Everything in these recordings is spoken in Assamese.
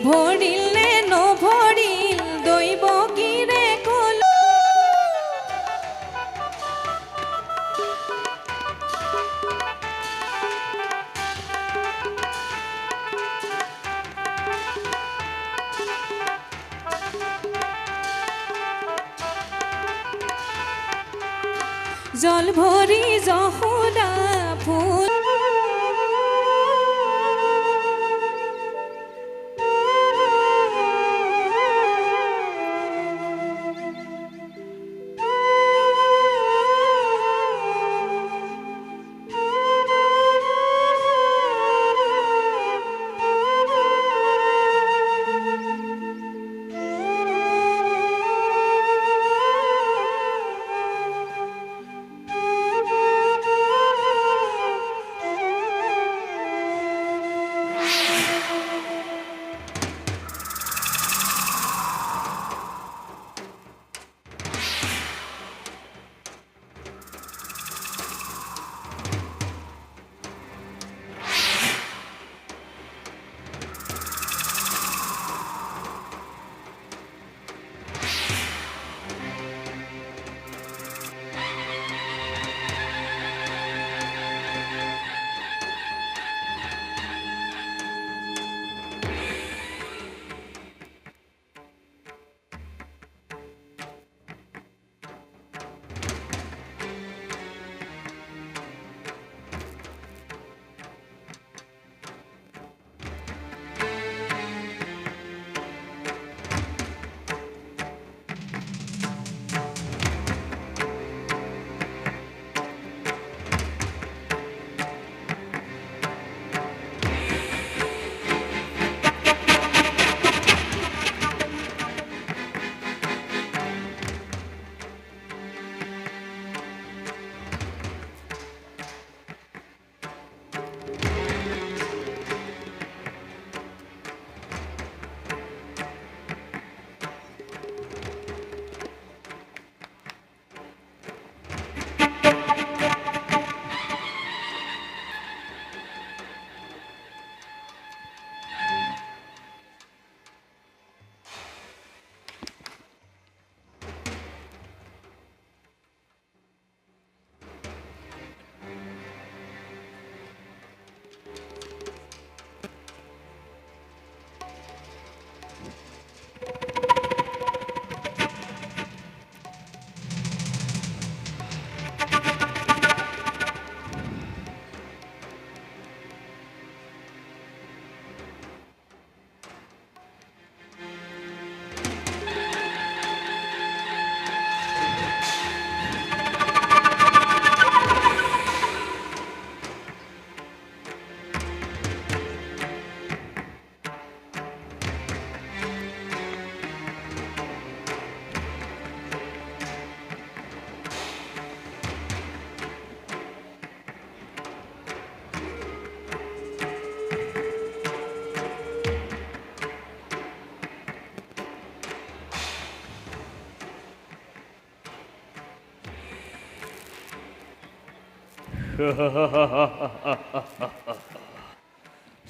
ভৰিল নে নভৰিল দৈৱ কিৰে কল জল ভৰি যশোদা ফুল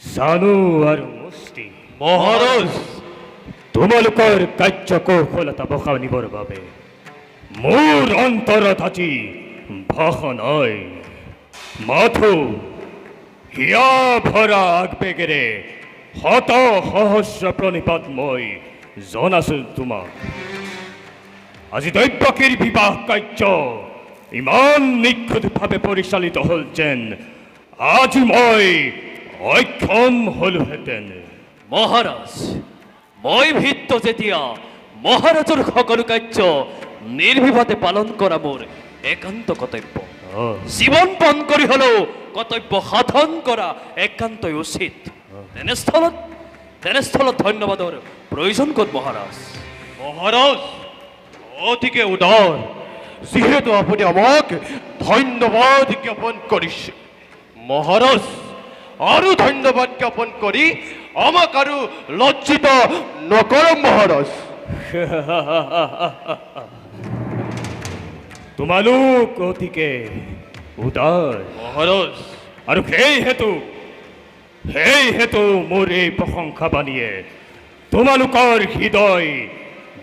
জানু আৰু মুষ্টি মহাৰাজ তোমালোকৰ কাৰ্যকৌশলতা বখানিবৰ বাবে মোৰ অন্তৰত আজি ভাষা নাই মাথো হিয়া ভৰা আগবেগেৰে শত সহস্ৰ প্ৰণিপাত মই জনাছো তোমাক আজি দৈৱকীৰ বিবাহ কাৰ্য ইমান নিখুঁতভাৱে পৰিচালিত হ'ল যেন আজি মই অক্ষম হলোহেঁতেন মহাৰাজ মই ভিত্ত যেতিয়া মহাৰাজৰ সকলো কাৰ্য নিৰ্বিবাদে পালন কৰা মোৰ একান্ত কৰ্তব্য জীৱন পণ কৰি হলেও কৰ্তব্য সাধন কৰা একান্তই উচিত তেনেস্থলত ধন্যবাদৰ প্ৰয়োজন ক'ত মহাৰাজ মহাৰাজ অতিকে উদাৰ যিহেতু আপুনি আমাক ধন্যবাদ জ্ঞাপন কৰিছে মহাৰাজ আৰু ধন্যবাদ জ্ঞাপন কৰি আমাক আৰু লজ্জিত নকৰক মহাৰাজ তোমালোক অতিকে উদাৰ মহাৰাজ আৰু সেই হেতু মোৰ এই প্ৰশংসা বাণীয়ে তোমালোকৰ হৃদয়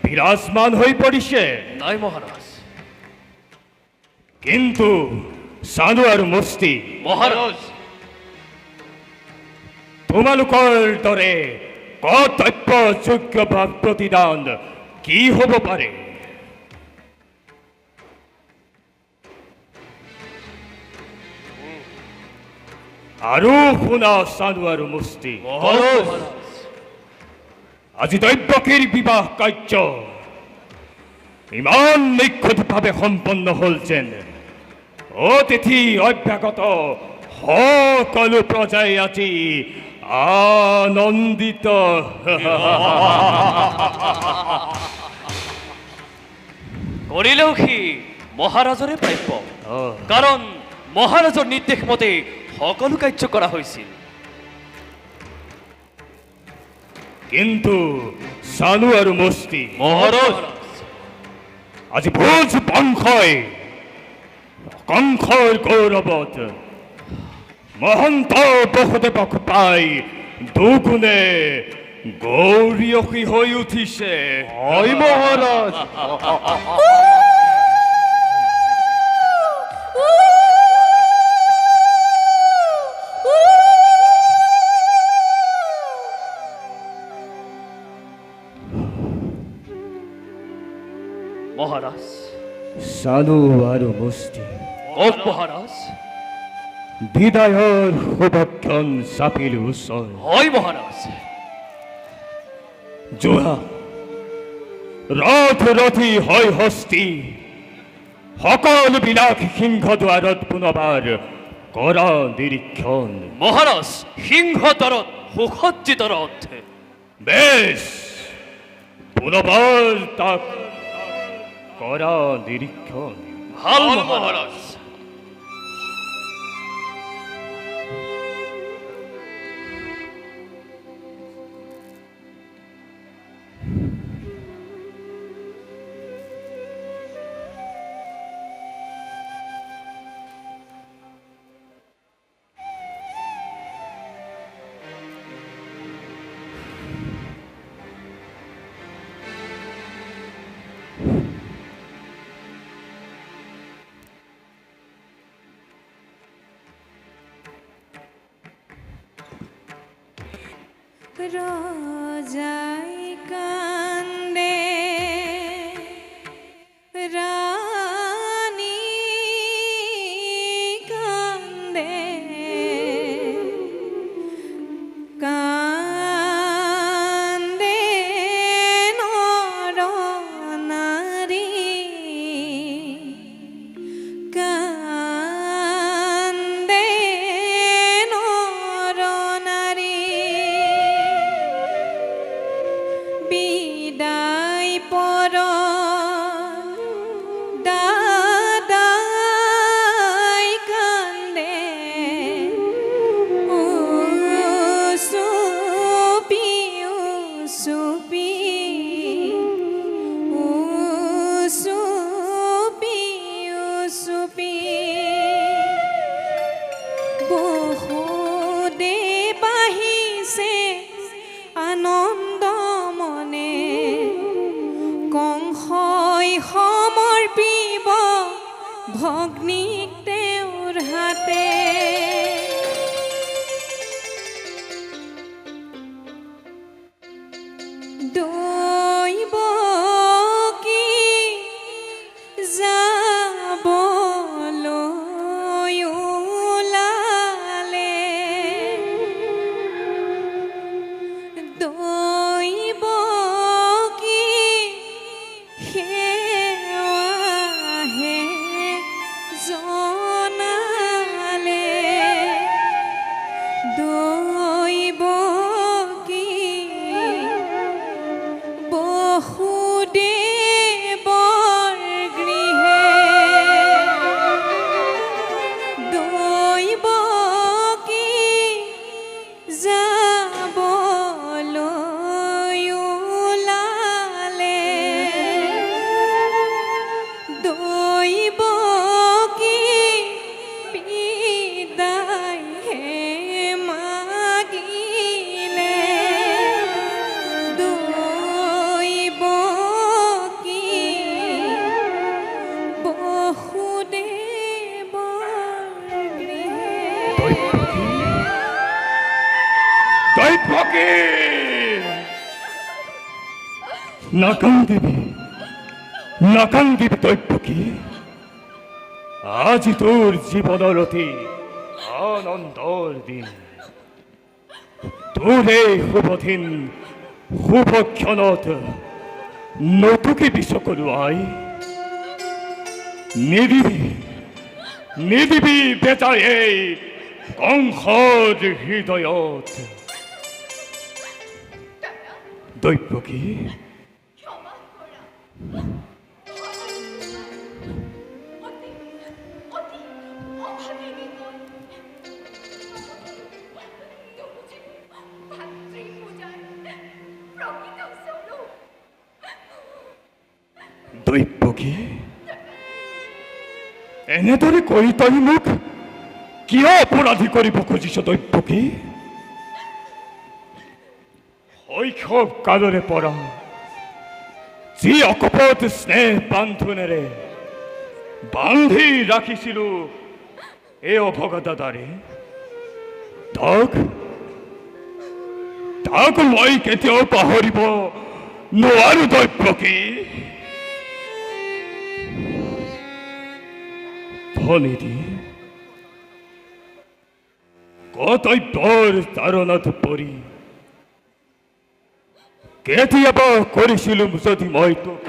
বিৰাজমান হৈ পৰিছে, নাই মহাৰাজ। কিন্তু চানু আৰু মুষ্টি মহাৰাজ, তোমালোকৰ দৰে কৰ্তব্যযোগ্য প্ৰতিদান কি হ'ব পাৰে? আৰু শুনা চানু আৰু মুষ্টি, মহাৰাজ আজি দৈৱকীৰ বিবাহ কাৰ্য ইমান নিখুঁতভাৱে সম্পন্ন হ'ল যেন অতিথি অভ্যাগত সকলো প্ৰজাই আজি আনন্দিত। কৰিলেও সি মহাৰাজৰে প্ৰাপ্য, কাৰণ মহাৰাজৰ নিৰ্দেশ মতে সকলো কাৰ্য কৰা হৈছিল। কিন্তু চানু আৰু মুষ্টি, মহাৰাজ আজি ভোজ বংশই কংসৰ গৌৰৱত মহন্ত বসুদেৱক পাই দুগুণে গৌৰীয়সী হৈ উঠিছে। হয় মহাৰাজ। মহাৰাজ, চানু আৰু মুষ্টি, কওক মহাৰাজ। বিদায়ৰ শুভক্ষণ চাপিলো ওচৰ। হয় মহাৰাজ। যোৱা ৰথ ৰথি হয় হস্তি, সকলো বিলাক সিংহদ্বাৰত পুনৰবাৰ কৰা নিৰীক্ষণ। মহাৰাজ, সিংহ দৰত সুসজ্জিত ৰথ। বেশ, পুনৰবাৰ তাক কৰা নিৰীক্ষণ। ভাল মহাৰাজ। ৰজাই কান্দে ৰানী কান্দে কান্দে নৰনাৰী কান্দে নৰনাৰী বিদায় পৰ দাদাই কান্দে উসুপি উসুপি উসুপি উসুপি বহুদেৱ আহিছে আনন্দ মনে, কংসই সমৰ্পিব ভগ্নীক তেওঁৰ হাতে। দৈৱকী যাবলৈ ওলালে, দৈৱকী সেৱাহে জনালে, দৈৱকী নাকান্দিবি দৈব্যকী আজি তোৰ জীৱনৰ অতি আনন্দৰ দিন তোৰ এই শুভদিন শুভক্ষণত নতুকিবি চকুলো আই নিদিবি বেজাই এই কংসৰ হৃদয়ত দৈব্যকী ক্ষমা কৰা অতি অতি অভাগিনী মই দুজি ভাতৃ পূজাৰ প্ৰকৃত স্বৰূপ দৈব্যকী এনেদৰে কৰি তই মোক কিয় অপৰাধী কৰিব খুজিছ দৈব্যকী শৈশৱ কালৰে পৰা যি অকপট স্নেহ বান্ধোনেৰে বান্ধি ৰাখিছিলো এই অভগা দাদাৰে তাক মই কেতিয়াও পাহৰিব নোৱাৰো দৈব্যকী ধনিধি কৰ্তব্যৰ তাৰণাত পৰি কেতিয়াবা কৰিছিলো যদি মই তোক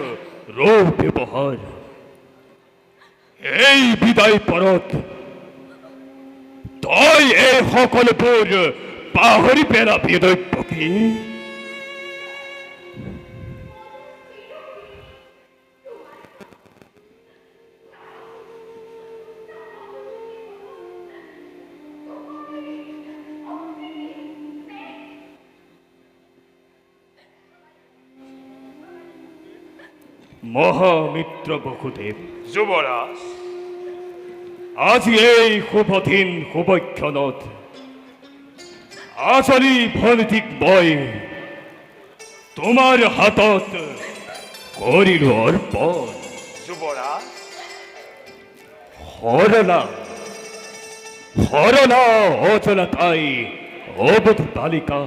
ৰূপ ব্যৱহাৰ এই বিদায় পৰত তই এই সকলোবোৰ পাহৰি পেলাবি দৈব্যকী মহামিত্ৰ বসুদেৱ যুৱৰাজ আজি এই শুভদিন শুভক্ষণত আচলি ভন্তিক মই তোমাৰ হাতত কৰিলো অৰ্পণ যুৱৰাজ হৰণা অচলা তাই অবধ বালিকা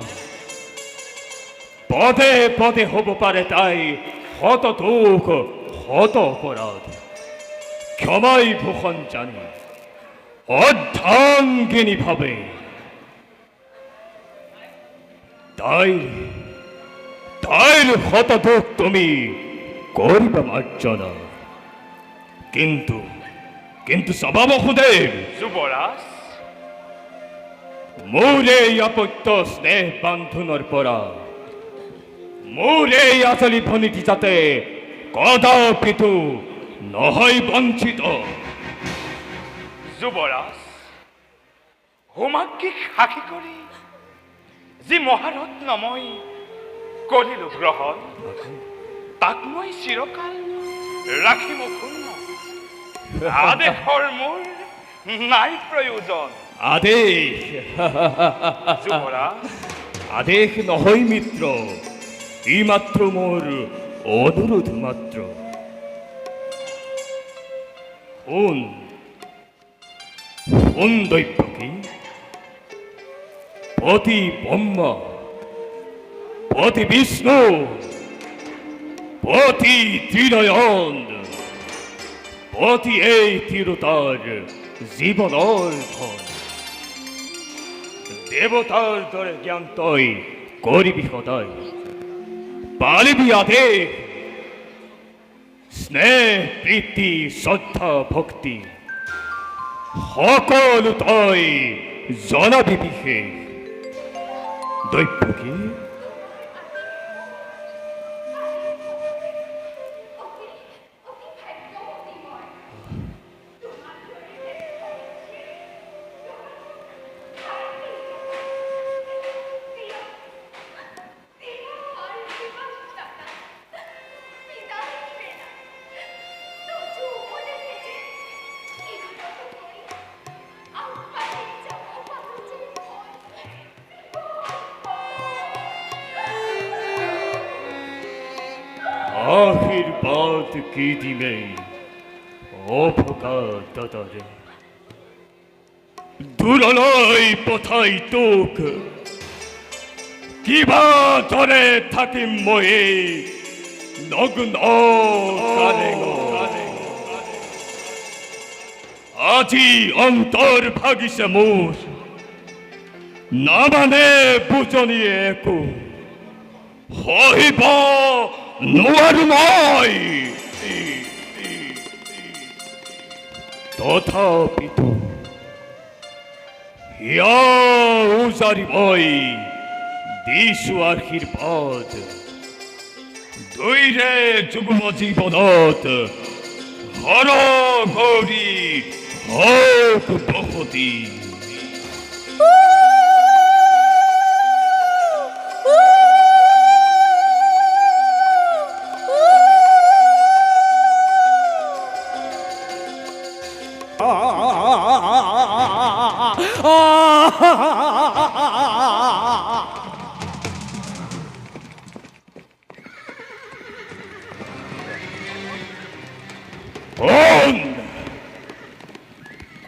পদে পদে হ'ব পাৰে তাই হত দুখ হত অপৰাধ ক্ষমাই ভূষণ জানি অৰ্ধাঙ্গিনী ভাবে তাইৰ হত দুখ তুমি কৰিবা মাৰ্জনা কিন্তু সভা বসুদেৱ যুৱৰাজ মোৰ এই আপত্য স্নেহ বান্ধোনৰ পৰা মোৰ এই আচলি ভনীটি যাতে কদাপিতো নহয় বঞ্চিত যুৱৰাজ হোমাগ্নিক সাক্ষী কৰি যি মহাৰত্ন মই কৰিলো গ্ৰহণ তাক মই চিৰকাল ৰাখিম অক্ষুণ্ণ আদেশৰ মোৰ নাই প্ৰয়োজন আদেশ যুৱৰাজ আদেশ নহয় মিত্ৰ ই মাত্ৰ মোৰ অনুৰোধ মাত্ৰ শুন দৈব্যকী পতি ব্ৰহ্মা পতি বিষ্ণু পতি ত্ৰিনয়ন পতি এই তিৰোতাৰ জীৱনৰ ধন দেৱতাৰ দৰে জ্ঞান তই কৰিবি সদায় পালিবি আদেশ স্নেহ প্ৰীতি শ্ৰদ্ধা ভক্তি সকলো তই জনাবি বিশেষ দৈব্যকী আশীৰ্বাদ কি দিবে অভোগা দাদাৰে দূৰলৈ পঠাই তোক কিবা দৰে থাকিম মই নগ্ন কাৰেঙ্গ আজি অন্তৰ ভাগিছে মোৰ নামানে বুজনি একো সহিব নোৱাৰো মই তথাপিতো হিয়া উজাৰি মই দিছো আশীৰ্বাদ দৈৰে যুগ্ম জীৱনত হৰ গৌৰী হওক বসতি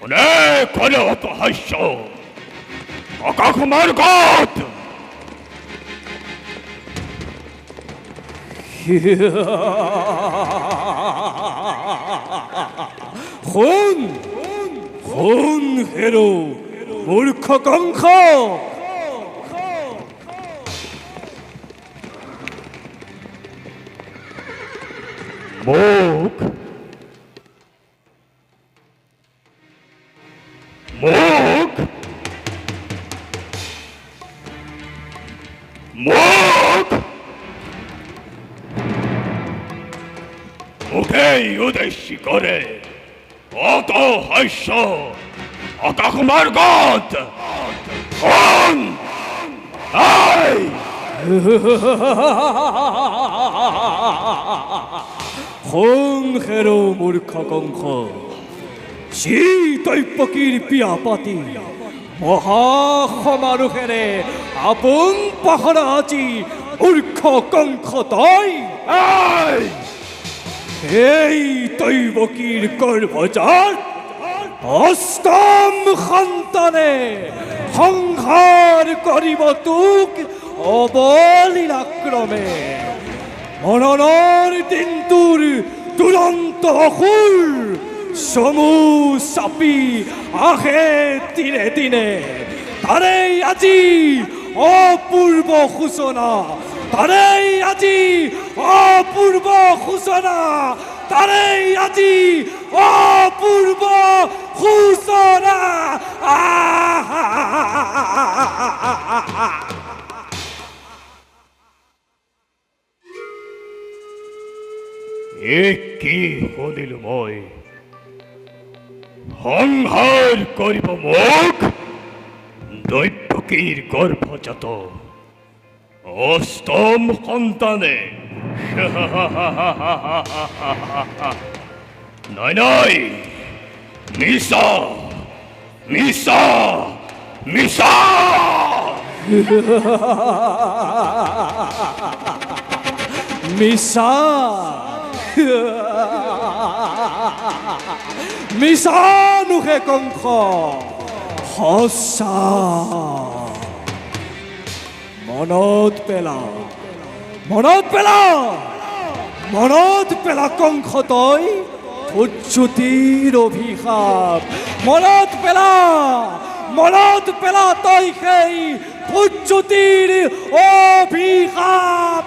কোনে কোনে অত হাস্য অকাকুমার গত খুন খুন হেরো মূর্খ কঙ্খ মুখ মুখ মুখ মুখেই উদ্দেশ্য করে অত হাস্য অকাকুমার গত কোন আই খুন হেরো মূর্খ কঙ্খ তৈপকীর পিয়াপাতি মহাসমাৰোহেৰে আপোন পাহৰা আজি মূৰ্খ কংখ তই এই তৈবকীৰ গৰ্ভজাত অষ্টম সন্তানে সংহাৰ কৰিব তোক অবলীলাক্ৰমে মৰণৰ দিনটোৰ দুৰন্ত অসুৰ চমু চাপি আহে দিনে দিনে তাৰেই আজি অপূৰ্ব সূচনা তাৰেই আজি অপূৰ্ব সূচনা তাৰেই আজি অপূৰ্ব সূচনা কি শুনিলো মই সংহাৰ কৰিব মোক দৈৱকীৰ গৰ্ভজাত অষ্টম সন্তানে নাই নাই মিছা মিছা মিছা মিছা মিছা নুহে কংস সঁচা মনত পেলা মনত পেলা মনত পেলা কংস তই উচ্চুতিৰ অভিশাপ মনত পেলা তই সেই উচ্চুতিৰ অভিশাপ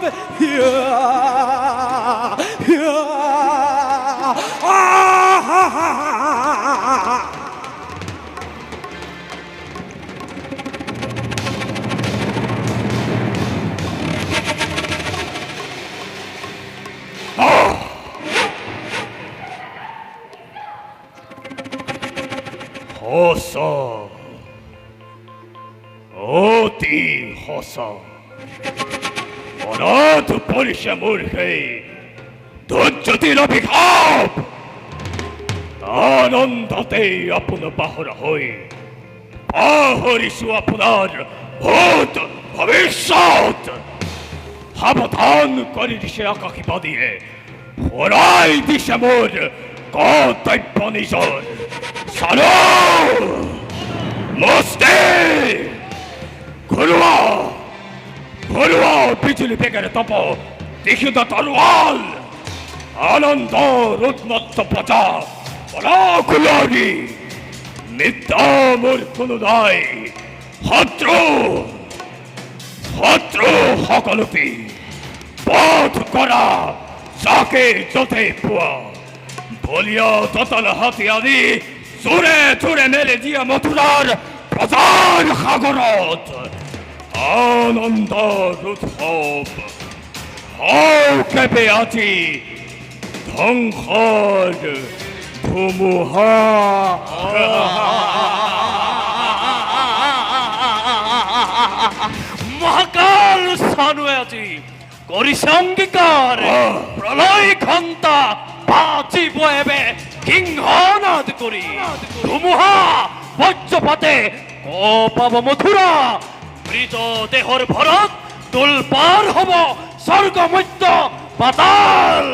সঁচা অতি সঁচা মনত পৰিছে মোৰ সেই ধৈৰ্যতিৰ অভিশাপ আনন্দতে আপোনাৰ পাহৰা হৈ পাহৰিছো আপোনাৰ ভূত ভৱিষ্যত সাৱধান কৰি দিছে আকাশীবাদীয়ে ভৰাই দিছে মোৰ কৰ্তব্য নিজৰ চালো মস্তে ঘৰুৱা ঘৰুৱা বিজুলী বেগেৰে তপ দেখিত তৰোয়াল আনন্দ উন্মত্ত প্ৰজা পৰাকুলাৰি নিত্যামূৰ কোনো নাই শত্ৰু শত্ৰু সকলোপি পথ কৰা যাকে যতে পোৱা বলিয়া দতল হাতি আদি চোৰে চোৰে মেলে দিয়া মথুৰাৰ প্ৰচাৰ সাগৰত আনন্দৰ উৎসৱ হও কেঁপে আজি ধ্বংসৰ ধুমুহা মহাকাল স্থানুৱে আজি কৰিছে অংগীকাৰ প্ৰলয় ঘণ্টা বাজিব এবে সিংহনাদ কৰি ধুমুহা বজ্ৰপাতে কঁপাব মথুৰা মৃত দেহৰ ভৰত তোলপাৰ হ'ব স্বৰ্গ মধ্য পাতাল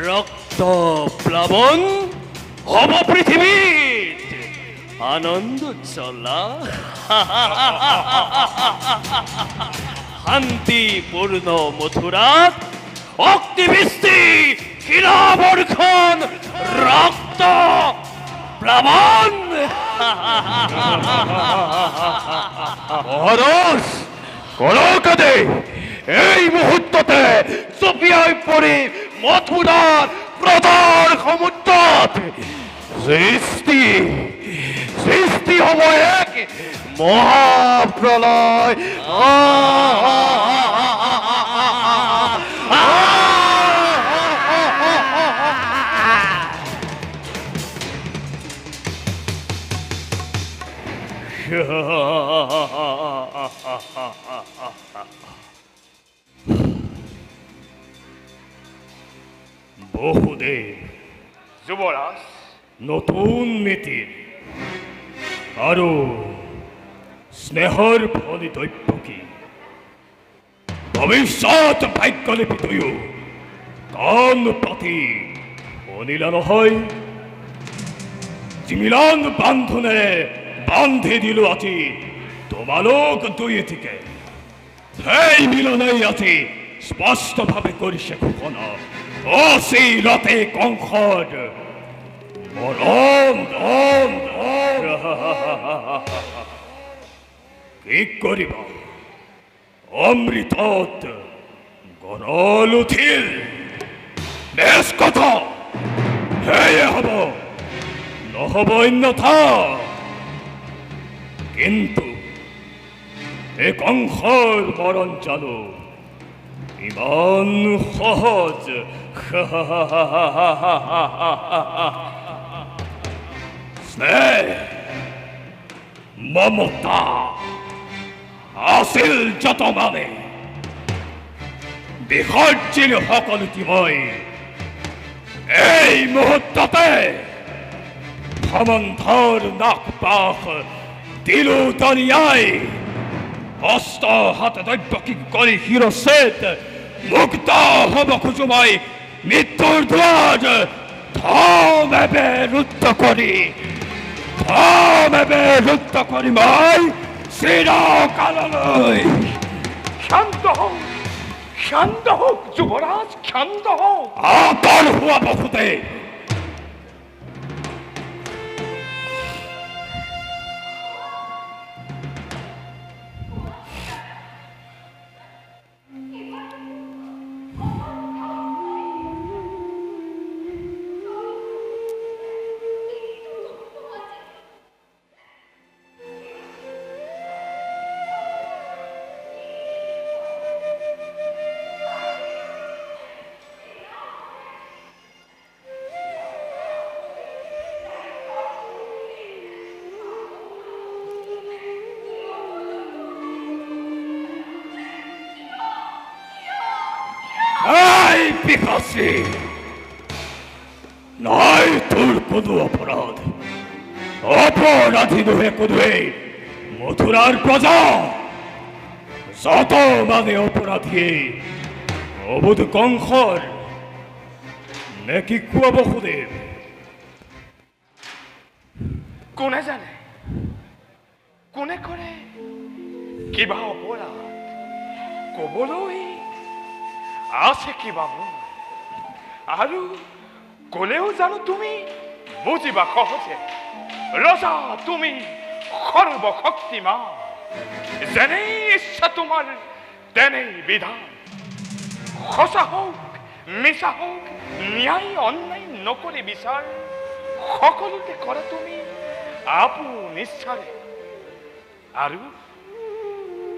ৰক্ত প্লাৱন হ'ব পৃথিৱীত আনন্দ চলা শান্তিপূৰ্ণ মথুৰাত অগ্নিবৃষ্টি শিলাবৰ্ষণ ৰক্ত প্লাৱন মহাৰাজ কলকাতে এই মুহূৰ্ততে চপিয়াই পৰি মথুৰাৰ প্ৰধান সমুদ্ৰত সৃষ্টি সৃষ্টি হ'ব এক মহাপ্ৰলয় বহুদেৱ যুৱৰাজ নতুন নীতিৰ আৰু স্নেহৰ ফলি দ্ৰব্য কি ভৱিষ্যত ভাগ্যলিপি দুয়ো কাণ পাতি শুনিলা নহয় যি মিলন বান্ধোনেৰে বান্ধি দিলো আজি তোমালোক দুয়োটিকে সেই মিলনেই আজি স্পষ্টভাৱে কৰিছে ঘোষণা অচিৰতে কংসৰ মৰণ কি কৰিবা অমৃতত গৰল উঠিল বেশ কথা সেয়ে হ'ব নহ'ব অন্যথা কিন্তু এই কংসৰ মৰণ জানো ইমান সহজ স্নেহ মমতা আছিল যত মানে বিসৰ্জিল সকলোটি মই এই মুহূৰ্ততে সমন্ধৰ নাক পাশ দিলো দলিয়াই হস্ত হাত দৈব্যকী কৰি শিৰচ্ছেদ মুক্ত হ'ব খোজো মই মৃত্যুৰ দুৱাৰ থমেবে ৰুদ্ধ কৰি মই চিৰকাললৈ শান্ত হোক যুৱৰাজ শান্ত হোক আঁতৰ হোৱা বসুতে পিপাসী নাই তোর কোনো অপরাধ অপরাধী নহে কোনোই মথুরার প্রজা যত মানে অপরাধী অবুধ কংসর নাকি কুয়া বসুদেব কোনে জানে কোনে কৰে কিবা অপৰাধ ক'বলৈ আছে কিবা মোৰ আৰু ক'লেও জানো তুমি বুজিবা সহজে ৰজা তুমি সৰ্বশক্তিমান যেনেই ইচ্ছা তোমাৰ তেনেই বিধান সঁচা হওক মিছা হওক ন্যায় অন্যায় নকৰি বিচাৰ সকলোতে কৰা তুমি আপোন ইচ্ছাৰে আৰু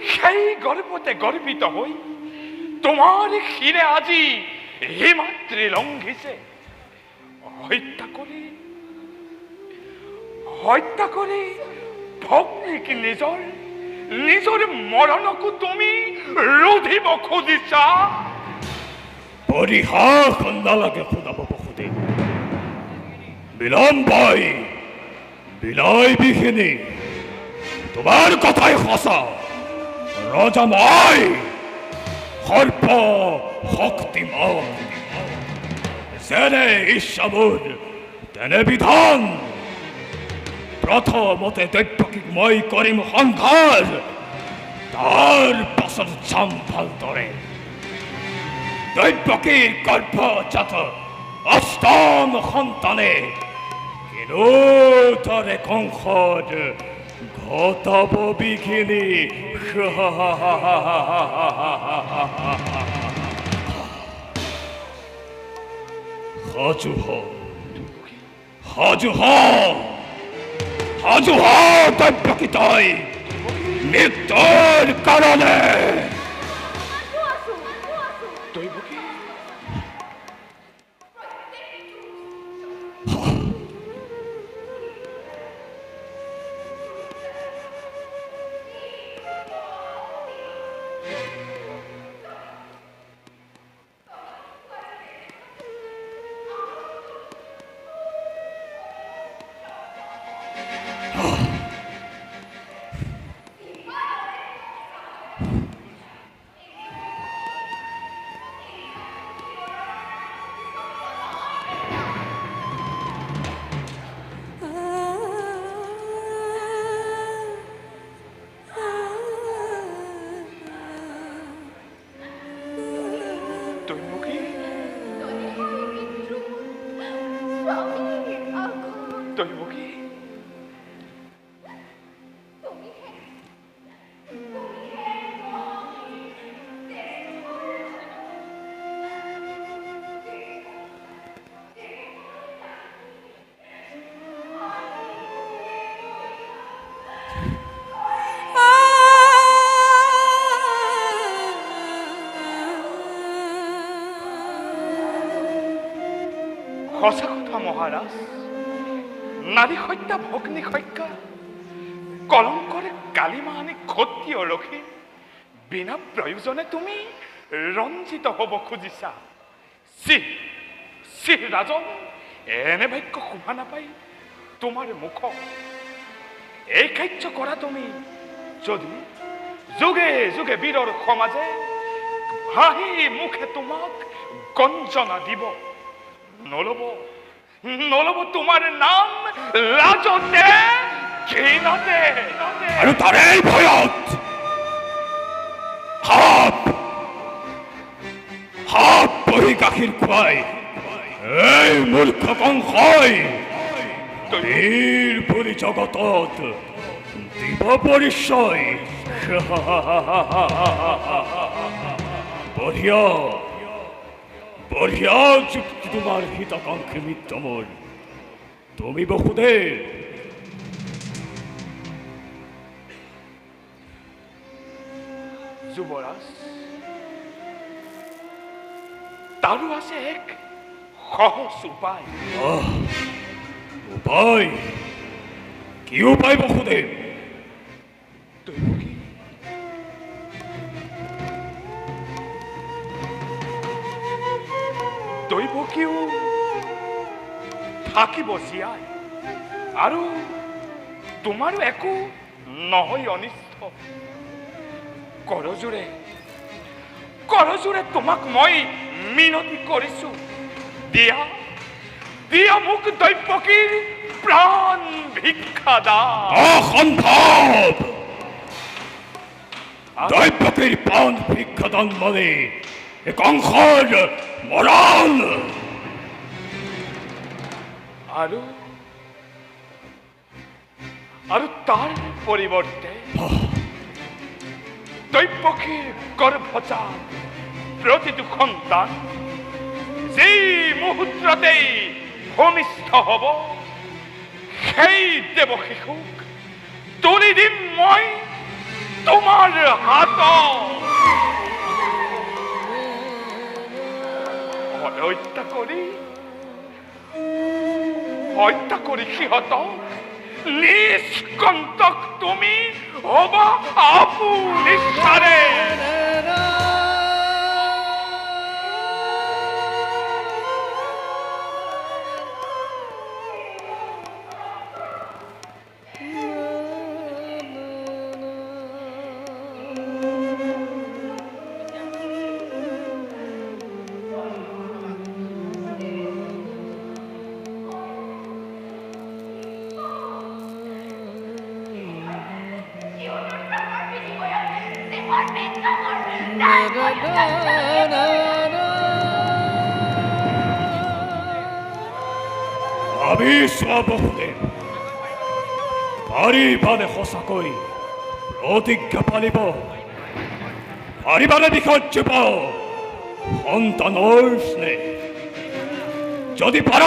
সেই গৰ্বতে গৰ্বিত হৈ তোমাৰ শিৰে আজি হিমাদ্ৰী লংঘিছে হত্যা কৰি ভগ্নীক নিজৰ মৰণকো তুমি ৰুধিব খুজিছা পৰিহাস নালাগে শুনাব বসুদেৱ বিলয় বিঘিনী তোমাৰ কথাই সঁচা ৰজা মই সৰ্ব শক্তিমান যেনে ইচ্ছা মোৰ তেনে বিধান প্ৰথমতে দৈত্যকীক মই কৰিম সংঘাৰ তাৰ পাছত যাম ভালদৰে দৈত্যকীৰ গৰ্ভজাত অষ্টম সন্তানে কিনোতৰে কংসত ঘটাব বিঘিনি সাজু হ দৈত্যকী তই মৃত্যুৰ কাৰণে দৈবকী দৈবকী স্বামীৰ আঘাত দৈবকী তুমি সঁচা কথা মহাৰাজ নারী হত্যা ভগ্নী হত্যা কলঙ্করে কালিমা আনি ক্ষত্রিয় রখি বিনা প্রয়োজনে তুমি রঞ্জিত হব খুজিছা সি রাজন এনে বাক্য শোভা নাপাই তোমার মুখ এই কাৰ্য কৰা তুমি যদি যুগে যুগে বীৰৰ সমাজে হাঁহি মুখে তোমাক গঞ্জনা দিব নলব তোমাৰ নাম লাজতে ঘৃণতে আৰু তাৰেই ভয়ত সাপ বহি গাখীৰ খুৱাই এই মূৰ্খ কংসই বীৰ বুলি জগতত দিব পৰিচয় বঢ়িয়া যুক্তি তোমাৰ হিতাকাংক্ষী মিত্ৰ মোৰ তুমি বসুদেৱ যুৱৰাজ তাৰো আছে এক সহজ উপায় উপায় কি উপায় বসুদেৱ দৈবকী দৈবকীও থাকিব জীয়াই আৰু তোমাৰো একো নহয় অনিষ্ট কৰজোৰে তোমাক মই মিনতি কৰিছো দিয়া মোক দৈবকীৰ প্ৰাণ ভিক্ষা দা অসম্ভৱ দৈবকেৰ পান ভিক্ষাদান মানে এ কংসৰ মৰণ। আৰু আৰু তাৰ পৰিৱৰ্তে দৈবকীৰ গৰ্ভজাত প্ৰতিটো সন্তান যি মুহূৰ্ততেই ভূমিষ্ঠ হ'ব, সেই দেৱ শিশুক তুলি দিম মই তোমাৰ হাতত। হত্যা কৰি সিহঁতক নিষ্কণ্টক তুমি হবা আপুনিষ্ঠাৰে। আমি স্ববহুদেৱ পাৰিবানে সঁচাকৈ প্ৰতিজ্ঞা পালিব, পাৰিবানে বিসৰ্জিব সন্তানৰ স্নেহ? যদি পাৰ,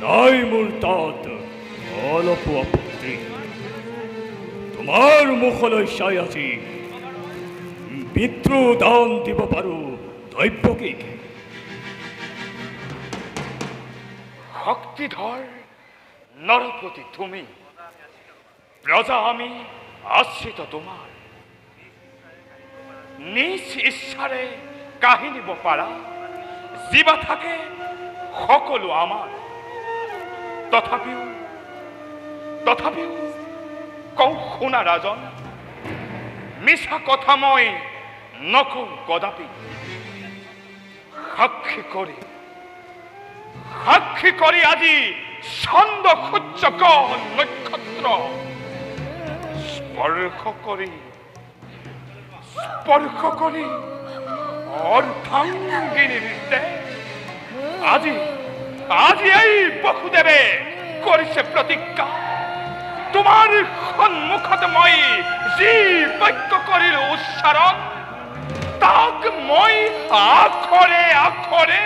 নাই মোৰ তাত অলপো আপত্তি। তোমাৰ মুখলৈ চাই আজি পিতৃদান দিব পাৰো দৈবকীক। শক্তিধৰ নৰপতি তুমি, প্ৰজা আমি আশ্ৰিত তোমাৰ। নিজ ইচ্ছাৰে কাঢ়ি নিব পাৰা যিবা থাকে সকলো আমাৰ। তথাপিও কওঁ শুনা ৰাজন, মিছা কথা মই নকওঁ কদাপি। সাক্ষী কৰি আজি ছন্দ সূৰ্যক নক্ষত্ৰ স্পৰ্শ কৰি অৰ্ধাংগিনীৰ আজি এই বসুদেৱে কৰিছে প্ৰতিজ্ঞা। তোমাৰ সন্মুখত মই যি বাক্য কৰিলো উচ্চাৰণ, তাক মই আখৰে আখৰে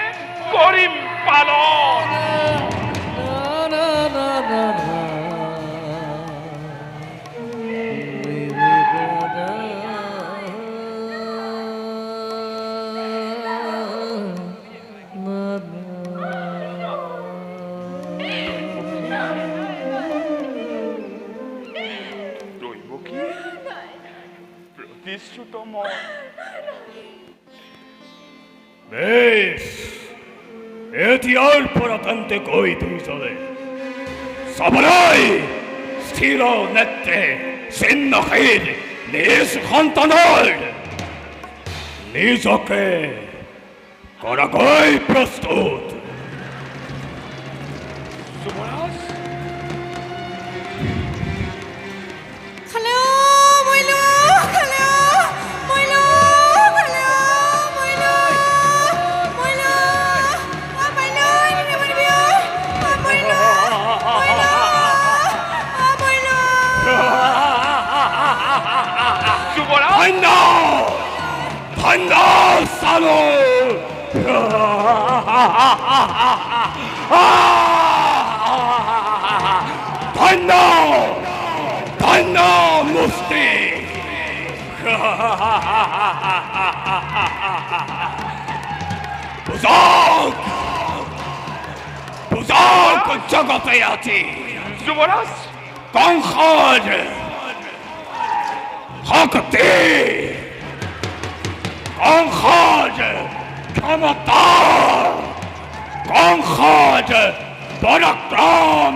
কৰিম পালন। প্ৰতিশ্ৰুত মই বেশ, এতিয়াৰ পৰা তেন্তে কৈ দুইজনে চাবলৈ স্থিৰ নেত্ৰে চিহ্নহীন নিজ সন্তানৰ নিজকে কৰাকৈ প্ৰস্তুত। যুৱৰাজ, ধন্য সালো ধন্য মুস্তি। বুজক জগতে আছি যুৱৰাজ, কংসৰ শক্তি, কংসৰ ক্ষমতা, কংসৰ পৰাক্ৰম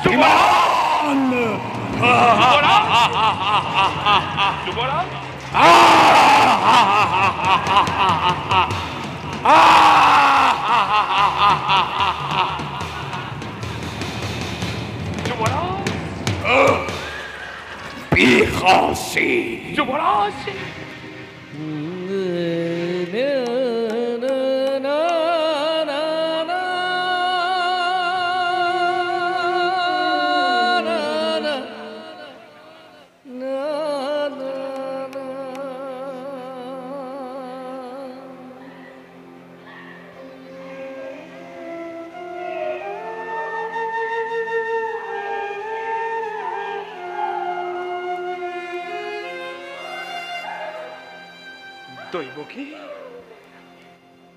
কিমান। যুৱৰাজ, বিহ খাসি যুবরাজ দৈব কি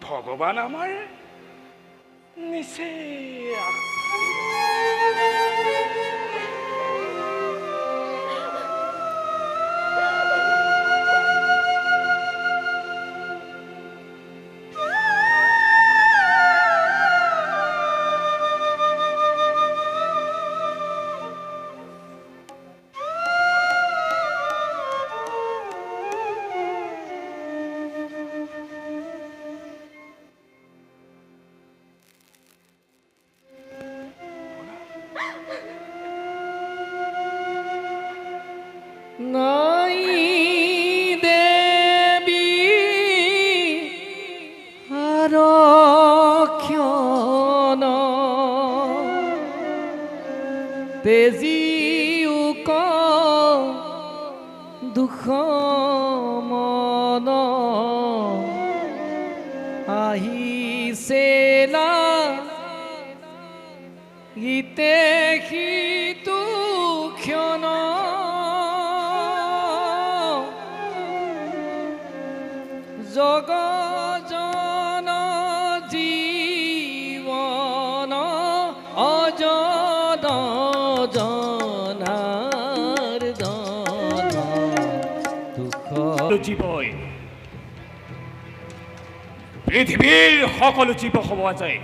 ভগবান আমার নিচে নাই দেবী আরক্ষণ তেজিউক দুখ মন আহিছে না গীতে সিটো ক্ষণ জগজন জীবন অজন জনার দন দুঃখ জীৱই পৃথিৱীৰ সকলো জীৱ হ'ব যায়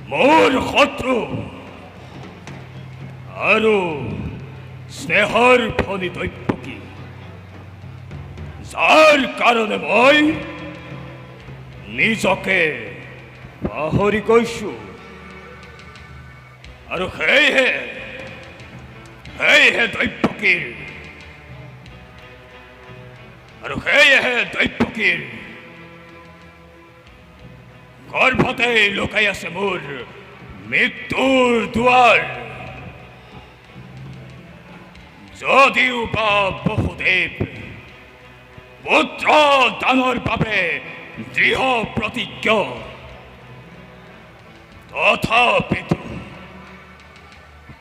মোৰ শত্ৰু আৰু স্নেহৰ ফণি দৈৱকী যাৰ কাৰণে মই নিজকে পাহৰি গৈছো আৰু সেয়েহে দৈৱকীৰ গৰ্ভতে লুকাই আছে মোৰ মৃত্যুৰ দুৱাৰ যদিও বা বসুদেৱ পুত্ৰ দানৰ বাবে দৃঢ় প্ৰতিজ্ঞ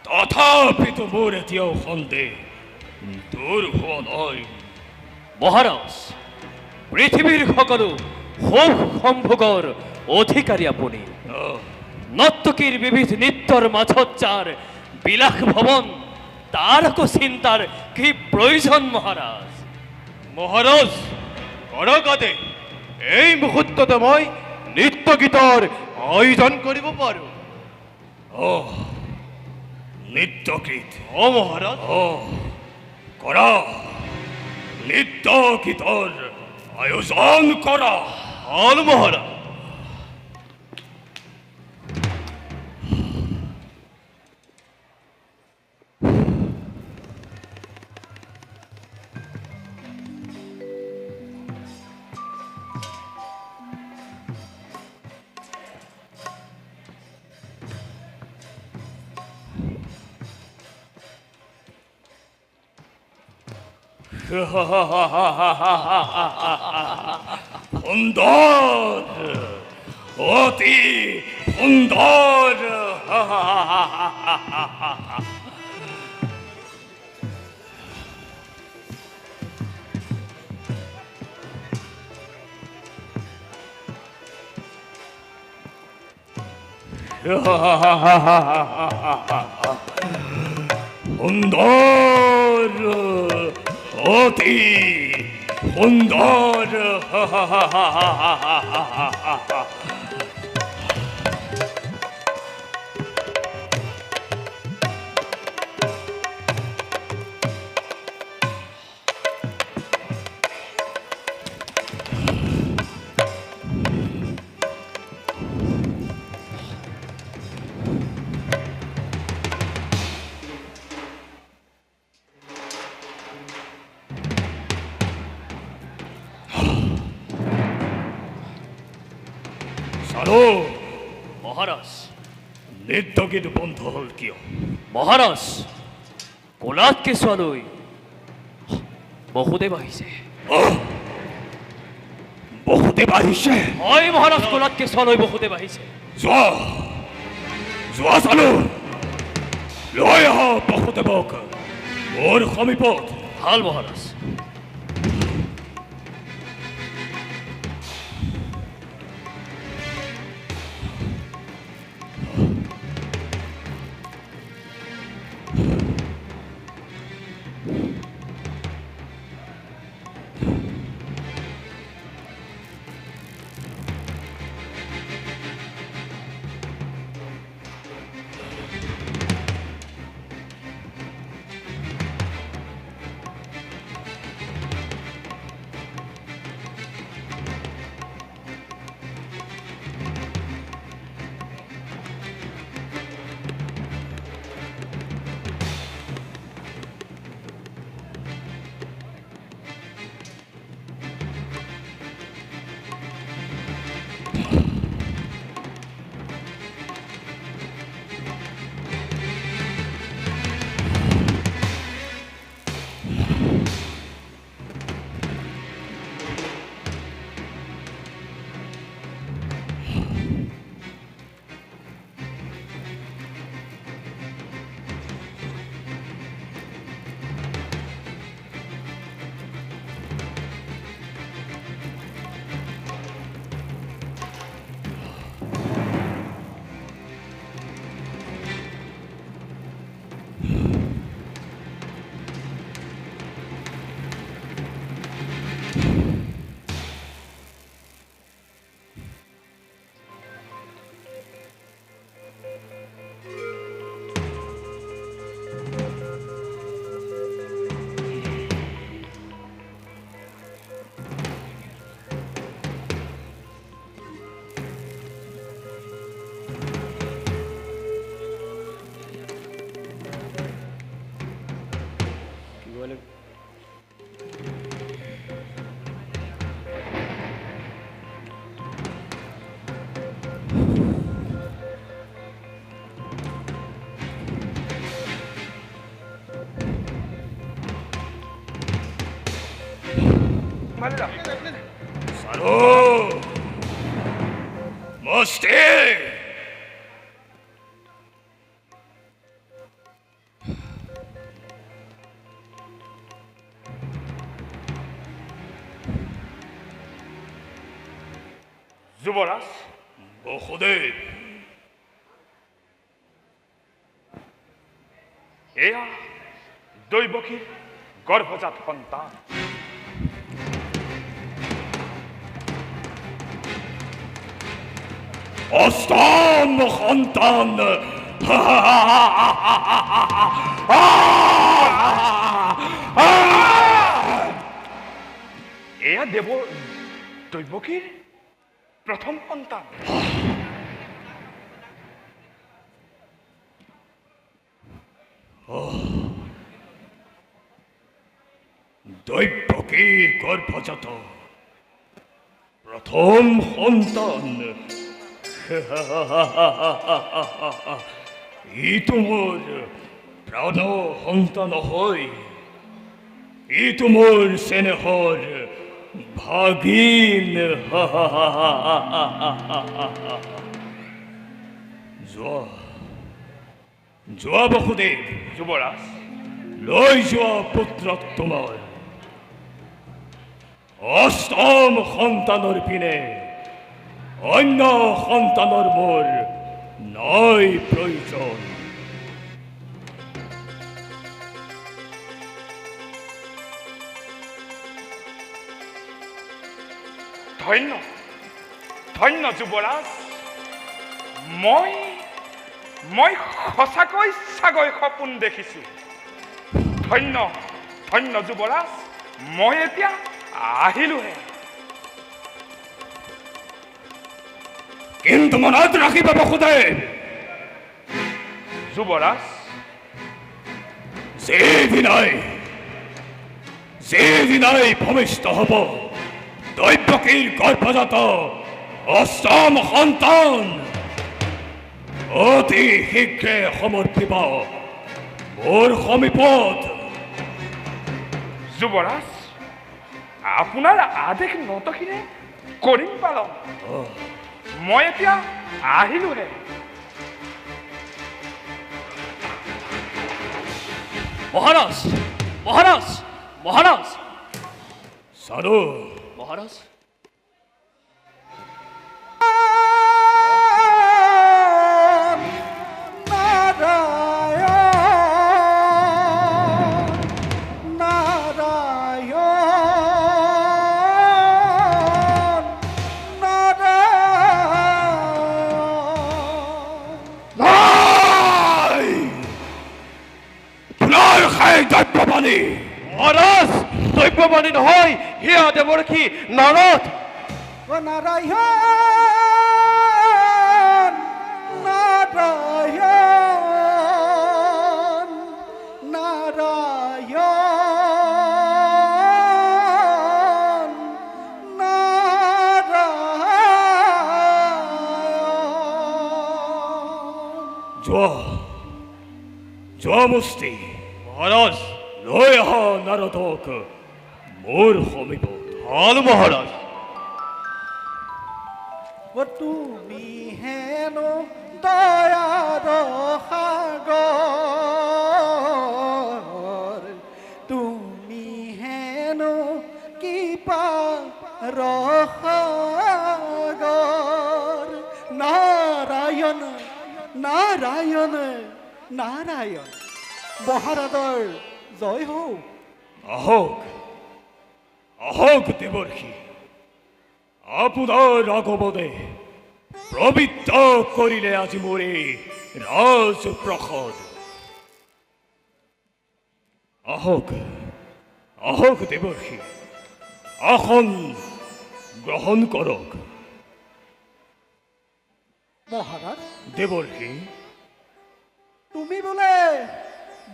তথাপিতো মোৰ এতিয়াও সন্দেহ দূৰ হোৱা নাই মহাৰাজ পৃথিৱীৰ সকলো সুখ সম্ভোগৰ অধিকাৰী আপুনি নৰ্তকীৰ বিবিধ নৃত্যৰ মাজত যাৰ বিলাস ভৱন তাৰ আকৌ চিন্তাৰ কি প্ৰয়োজন মহাৰাজ মহাৰাজ কৰকতে এই মুহূৰ্ততে মই নৃত্য গীতৰ আয়োজন কৰিব পাৰোঁ নৃত্যগীত মহাৰাজ কৰা নৃত্য গীতৰ আয়োজন কৰা হল মহাৰাজ সুন্দৰ অতি সুন্দৰ সুন্দৰ অতি সুন্দৰ আৰু মহাৰাজ নৃত্য গীত বন্ধ হ'ল কিয়? মহাৰাজ কোলাতকে চোৱালৈ বহুদেৱ আহিছে। বহুতে বাঢ়িছে। হয় মহাৰাজ, কোলাতকে চোৱালৈ বহুদেৱ আহিছে। যোৱা যোৱা চালো, লৈ আহা বহুদেৱক মোৰ সমীপত। ভাল মহাৰাজ। চালো মস্তি। যুৱৰাজ, বহুদেৱ এয়া দৈৱকীৰ গৰ্ভজাত সন্তান। অষ্টম সন্তান। এয়া দৈৱকীৰ প্ৰথম সন্তান। দৈৱকীৰ গৰ্ভজাত প্ৰথম সন্তান। ইটো মোৰ প্ৰাণ সন্তান হয়, ইটো মোৰ চেনেহৰ ভাগিন। যোৱা যোৱা বহুদেৱ, যুৱৰাজ, লৈ যোৱা পুত্ৰক তোমাৰ। অষ্টম সন্তানৰ পিনে অন্য সন্তানৰ মোৰ নাই প্ৰয়োজন। ধন্য ধন্য যুৱৰাজ, মই সঁচাকৈ চাগৈ সপোন দেখিছোঁ। ধন্য ধন্য যুৱৰাজ, মই এতিয়া আহিলোহে। কিন্তু মনত ৰাখিবা বহুদেৱ, যুৱৰাজ, যিদিনাই ভূমিষ্ঠ হ'ব দৈৱকীৰ গৰ্ভজাত অষ্টম সন্তান অতি শীঘ্ৰে সমৰ্পিব মোৰ সমীপত। যুৱৰাজ, আপোনাৰ আদেশ নতশিৰে কৰিম পালন। মই এতিয়া আহিলোহে। মহাৰাজ, মহাৰাজ, মহাৰাজ, সাধু মহাৰাজ। নাই পুনৰ খাই দ্ৰব্যপানী। মহাৰাজ, দ্ৰব্যপানী নহয়, সেয়া দেৱৰক্ষী নাৰদ। নাৰায়ণ নাৰায়ণ নাৰায়ণ নাৰায়ণ। যোৱা মুষ্টি মহাৰাজ, লৈ অহা নাৰদক মোৰ সমীপত। ভাল মহাৰাজ। তুমি হেনো দয়াৰ সাগৰ, তুমি হেনো কৃপাৰ সাগৰ। নাৰায়ণ নাৰায়ণ নাৰায়ণ, মহাৰাজৰ জয় হওক। আহক আহক দেৱৰ্ষি, আপোনাৰ আগমনে পবিত্ৰ কৰিলে আজি মোৰ এই ৰাজপ্ৰসাদ। আহক আহক দেৱৰ্ষি, আসন গ্ৰহণ কৰক। মহাৰাজ, দেৱৰ্ষি, তুমি বোলে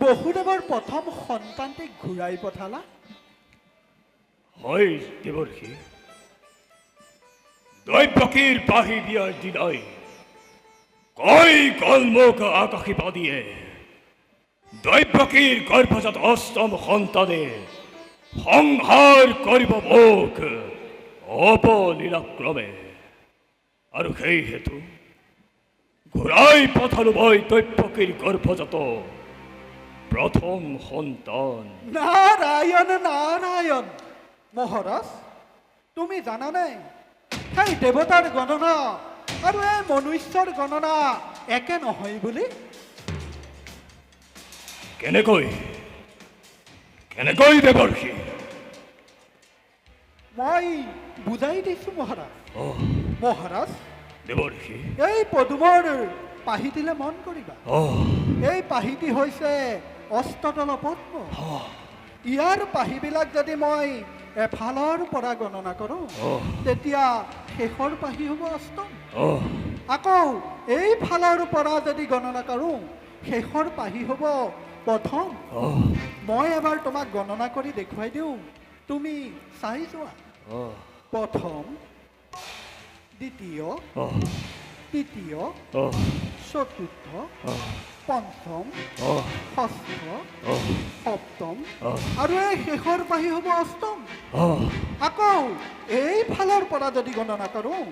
বসুদেৱৰ প্ৰথম সন্তানটিক ঘূৰাই পঠালা? হয় দেৱৰ্ষি, দৈৱকীৰ পাহি বিয়াৰ দিনাই কৈ কলমুখ আকাশীবাদীয়ে দৈৱকীৰ গৰ্ভজাত অষ্টম সন্তানে সংহাৰ কৰিব মোক অপলীলাক্ৰমে, আৰু সেই হেতু ঘূৰাই পঠালো মই দৈৱকীৰ গৰ্ভজাত প্ৰথম সন্তান। নাৰায়ণ নাৰায়ণ। মহাৰাজ, তুমি জানানে সেই দেৱতাৰ গণনা আৰু এই মনুষ্যৰ গণনা একে নহয় বুলি? কেনেকৈ কেনেকৈ দেৱৰ্ষি? মই বুজাই দিছো মহাৰাজ। মহাৰাজ, দেৱৰ্ষি, এই পদুমৰ পাহিটিলে মন কৰিবা। অহ এই পাহিটি হৈছে অষ্টদল পদ্ম। ইয়াৰ পাহিবিলাক যদি মই এফালৰ পৰা গণনা কৰোঁ, তেতিয়া শেষৰ পাহি হ'ব অষ্টম। আকৌ এইফালৰ পৰা যদি গণনা কৰোঁ, শেষৰ পাহি হ'ব প্ৰথম। মই এবাৰ তোমাক গণনা কৰি দেখুৱাই দিওঁ, তুমি চাই যোৱা। প্ৰথম, দ্বিতীয়, তৃতীয়, চতুৰ্থ, পঞ্চম, ষষ্ঠ, সপ্তম, আৰু এই শেষৰ পাহি হ'ব অষ্টম। আকৌ এইফালৰ পৰা যদি গণনা কৰোঁ,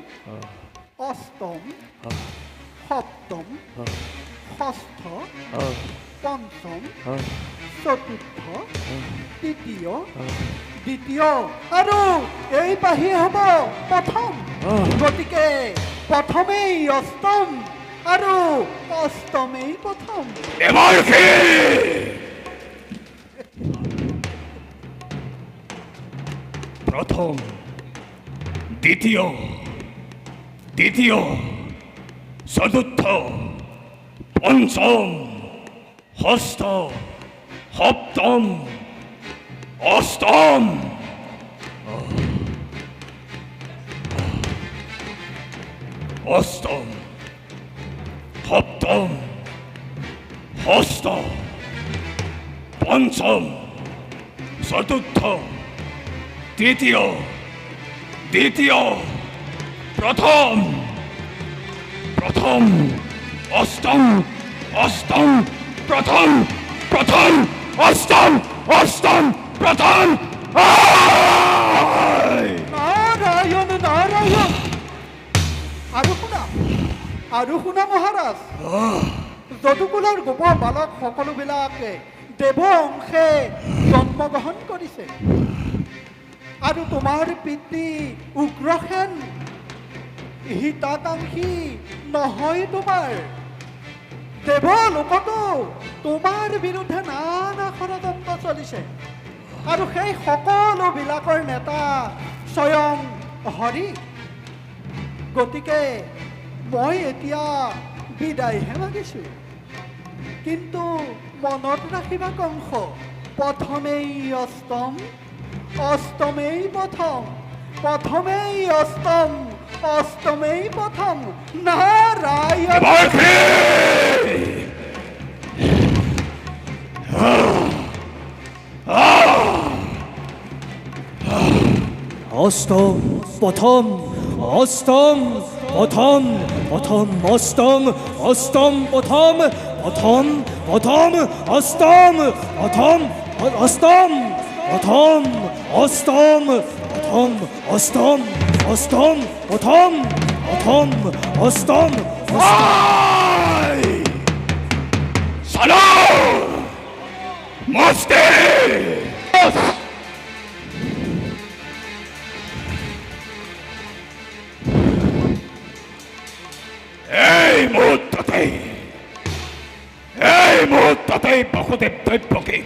অষ্টম, সপ্তম, ষষ্ঠ, পঞ্চম, চতুৰ্থ, তৃতীয়, দ্বিতীয়, আৰু এই পাহি হ'ব প্ৰথম। গতিকে প্ৰথমেই অষ্টম আৰু অষ্টমেই প্ৰথম। দেৱৰ্ষি, প্রথম, দ্বিতীয়, তৃতীয়, চতুর্থ, পঞ্চম, ষষ্ঠ, সপ্তম, অষ্টম, অষ্টম, সপ্তম, ষষ্ঠ, পঞ্চম, চতুর্থ, তৃতীয়, দ্বিতীয়, প্রথম প্রথম অষ্টম অষ্টম প্রথম প্রথম অষ্টম অষ্টম প্রথম আয়! নারায়ণ নারায়ণ আৰু শুনা মহাৰাজ যদুকুলৰ গোপ বালক সকলোবিলাকে দেৱ অংশে জন্মগ্ৰহণ কৰিছে আৰু তোমাৰ পিতৃ উগ্ৰসেন হিতাকাংক্ষী নহয় তোমাৰ দেৱ লোকতো তোমাৰ বিৰুদ্ধে নানা ষড়যন্ত্ৰ চলিছে আৰু সেই সকলোবিলাকৰ নেতা স্বয়ং হৰি গতিকে মই এতিয়া বিদায়হে মাগিছোঁ কিন্তু মনত ৰাখিবা কংস প্ৰথমেই অষ্টম অষ্টমেই প্ৰথম প্ৰথমেই অষ্টম অষ্টমেই প্ৰথম নাৰায়ণ দেৱকী! অষ্টম প্রথম অষ্টম প্রথম প্রথম অষ্টম অষ্টম প্রথম প্রথম প্রথম অষ্টম প্রথম অষ্টম প্রথম অষ্টম প্রথম অষ্টম অষ্টম প্রথম প্রথম অষ্টম আয়! সালাম! মস্তে! এই মুহূর্ততে বহুদেব দৈব্যকে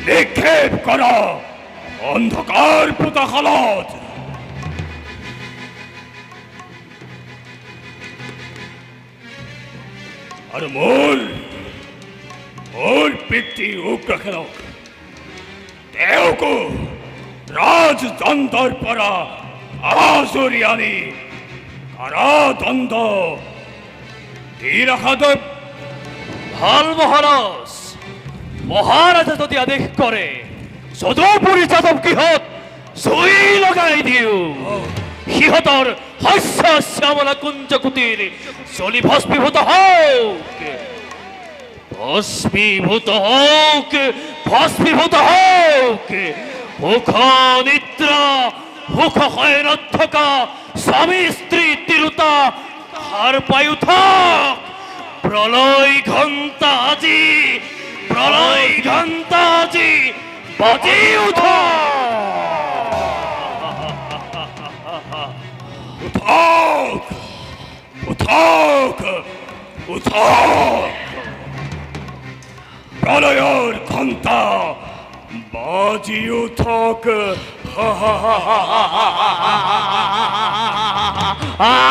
নিক্ষেপ করা অন্ধকার পুতাখালত আর মূল পিতৃ উগ্রখেলক তেওঁকো ৰাজদণ্ডৰ পৰা আজৰি আনি কাৰাদণ্ড দি ৰখাটো ভাল মহাৰাজ মহাৰাজে যদি আদেশ কৰে যদুপুৰী যাদৱ গৃহত জুই লগাই দিওঁ সিহঁতৰ শস্য শ্যামলা কুঞ্জ কুটিৰ জ্বলি ভস্মীভূত হওক ভস্মীভূত হওক ভস্মীভূত হওক সুখ নিদ্ৰা সুখ শয়নত থকা স্বামী স্ত্ৰী তিৰোতা সাৰ পাই উঠক প্ৰলয় ঘণ্টা আজি প্ৰলয় ঘণ্টা আজি বাজি উঠক উঠক উঠক প্ৰলয়েৰ ঘণ্টা বাজি উঠক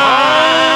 উঠক